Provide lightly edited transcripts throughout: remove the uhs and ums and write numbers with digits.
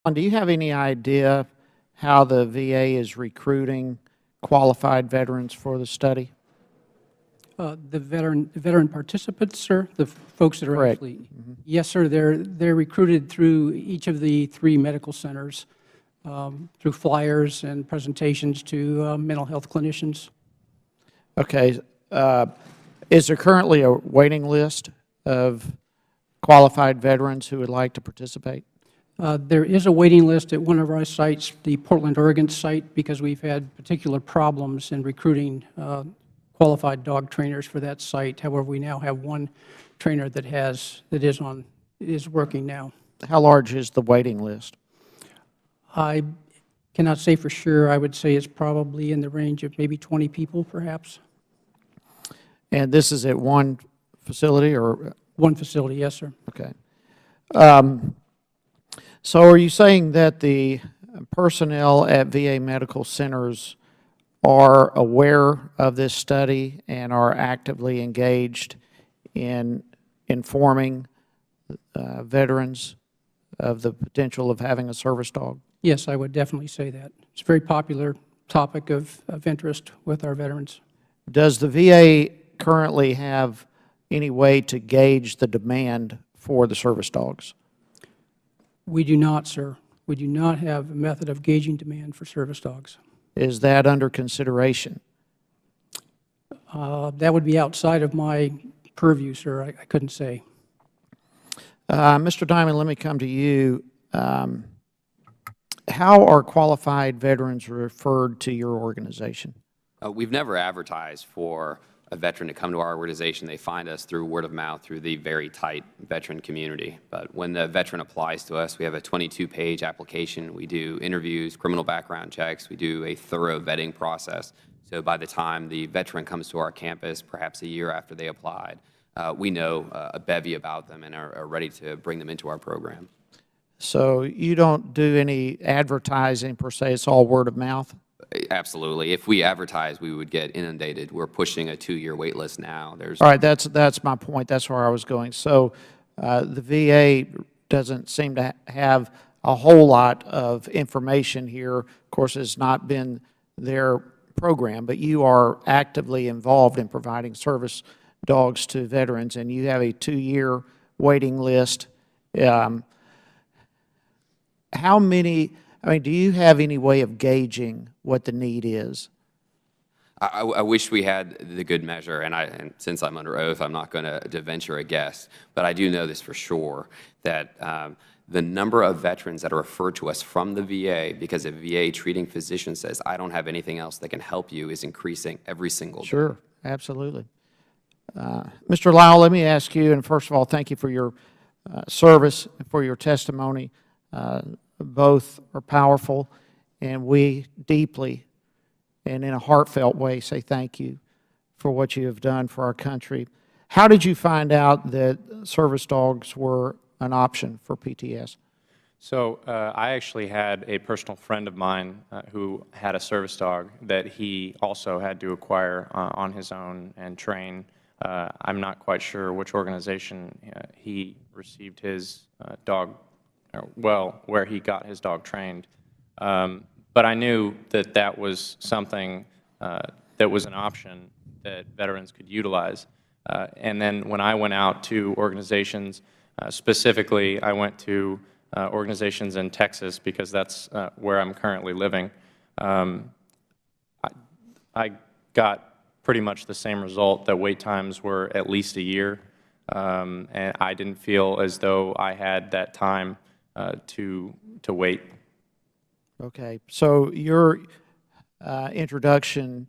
Do you have any idea how the VA is recruiting qualified veterans for the study? The veteran participants, sir, the folks that are Correct. actually, yes, sir. They're recruited through each of the 3 medical centers, through flyers and presentations to mental health clinicians. Okay. Is there currently a waiting list of qualified veterans who would like to participate? There is a waiting list at one of our sites, the Portland, Oregon site, because we've had particular problems in recruiting qualified dog trainers for that site. However, we now have one trainer that is working now. How large is the waiting list? I cannot say for sure. I would say it's probably in the range of maybe 20 people, perhaps. And this is at one facility or? One facility, yes, sir. Okay. So are you saying that the personnel at VA medical centers are aware of this study and are actively engaged in informing veterans of the potential of having a service dog? Yes, I would definitely say that. It's a very popular topic of interest with our veterans. Does the VA currently have any way to gauge the demand for the service dogs? We do not, sir. We do not have a method of gauging demand for service dogs. Is that under consideration? That would be outside of my purview, sir. I couldn't say. Mr. Diamond, let me come to you. How are qualified veterans referred to your organization? We've never advertised for a veteran to come to our organization. They find us through word of mouth, through the very tight veteran community. But when the veteran applies to us, we have a 22-page application. We do interviews, criminal background checks. We do a thorough vetting process. So by the time the veteran comes to our campus, perhaps a year after they applied, we know a bevy about them and are ready to bring them into our program. So you don't do any advertising per se, it's all word of mouth? Absolutely. If we advertise, we would get inundated. We're pushing a 2-year wait list now. All right, that's my point. That's where I was going. So the VA doesn't seem to have a whole lot of information here. Of course, it's not been their program, but you are actively involved in providing service dogs to veterans, and you have a 2-year waiting list. How many, do you have any way of gauging what the need is? I wish we had the good measure, and since I'm under oath, I'm not going to venture a guess, but I do know this for sure, that the number of veterans that are referred to us from the VA because a VA treating physician says, I don't have anything else that can help you, is increasing every single day. Sure, absolutely. Mr. Lyle, let me ask you, and first of all, thank you for your service, for your testimony. Both are powerful, and we deeply and in a heartfelt way say thank you for what you have done for our country. How did you find out that service dogs were an option for PTS? So I actually had a personal friend of mine who had a service dog that he also had to acquire on his own and train. I'm not quite sure which organization he received his dog, well, where he got his dog trained. But I knew that that was something that was an option that veterans could utilize. And then when I went out to organizations, specifically I went to organizations in Texas because that's where I'm currently living. I got pretty much the same result, that wait times were at least a year, and I didn't feel as though I had that time to wait. Okay, so your introduction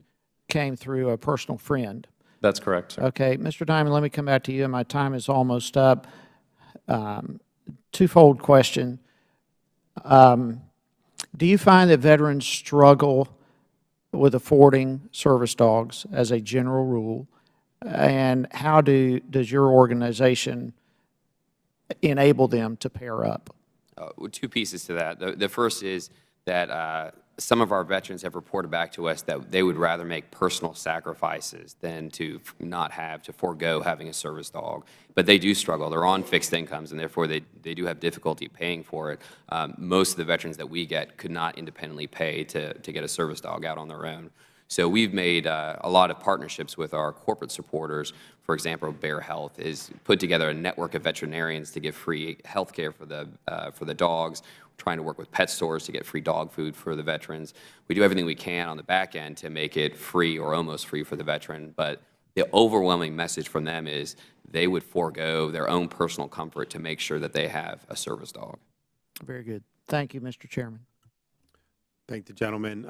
came through a personal friend. That's correct, sir. Okay, Mr. Diamond, let me come back to you, and my time is almost up. Twofold question. Do you find that veterans struggle with affording service dogs as a general rule? And how does your organization enable them to pair up? 2 pieces to that. The first is that some of our veterans have reported back to us that they would rather make personal sacrifices than to not have to forego having a service dog. But they do struggle. They're on fixed incomes, and therefore they do have difficulty paying for it. Most of the veterans that we get could not independently pay to get a service dog out on their own. So we've made a lot of partnerships with our corporate supporters. For example, Bear Health is put together a network of veterinarians to give free health care for the dogs. We're trying to work with pet stores to get free dog food for the veterans. We do everything we can on the back end to make it free or almost free for the veteran, but the overwhelming message from them is they would forego their own personal comfort to make sure that they have a service dog. Very good. Thank you, Mr. Chairman. Thank the gentleman.